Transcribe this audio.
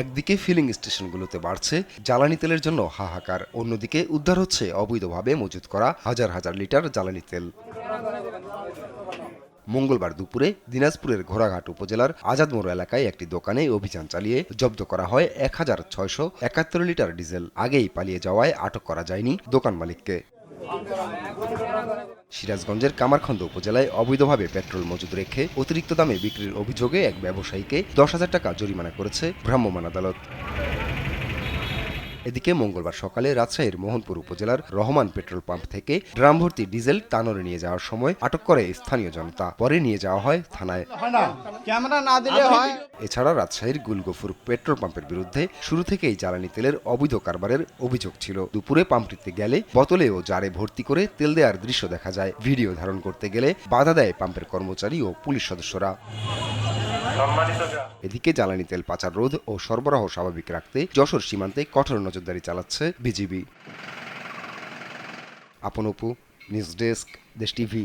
একদিকে ফিলিং স্টেশনগুলোতে বাড়ছে জ্বালানি তেলের জন্য হাহাকার, অন্যদিকে উদ্ধার হচ্ছে অবৈধভাবে মজুত করা হাজার হাজার লিটার জ্বালানি তেল। মঙ্গলবার দুপুরে দিনাজপুরের ঘোড়াঘাট উপজেলার আজাদমোড় এলাকায় একটি দোকানে অভিযান চালিয়ে জব্দ করা হয় ১,৬৭১ লিটার ডিজেল। আগেই পালিয়ে যাওয়ায় আটক করা যায়নি দোকান মালিককে। সিরাজগঞ্জের কামারখন্দ উপজেলায় অবৈধভাবে পেট্রোল মজুদ রেখে অতিরিক্ত দামে বিক্রির অভিযোগে এক ব্যবসায়ীকে ১০,০০০ টাকা জরিমানা করেছে ভ্রাম্যমাণ আদালত। এদিকে মঙ্গলবার সকালে রাজশাহীর মোহনপুর উপজেলার রহমান পেট্রোল পাম্প থেকে ড্রাম ভর্তি ডিজেল টানরে নিয়ে যাওয়ার সময় আটক করে স্থানীয় জনতা, পরে নিয়ে যাওয়া হয় থানায়। এছাড়া রাজশাহীর গুলগফুর পেট্রোল পাম্পের বিরুদ্ধে শুরু থেকেই জ্বালানি তেলের অবৈধ কারবারের অভিযোগ ছিল। দুপুরে পাম্পটিতে গেলে বোতলে ও জারে ভর্তি করে তেল দেওয়ার দৃশ্য দেখা যায়। ভিডিও ধারণ করতে গেলে বাধা দেয় পাম্পের কর্মচারী ও পুলিশ সদস্যরা। এদিকে জ্বালানি তেল পাচার রোধ ও সরবরাহ স্বাভাবিক রাখতে যশোর সীমান্তে কঠোর নজরদারি চালাচ্ছে বিজিবি। আপন অপু, নিউজ ডেস্ক, দেশ টিভি।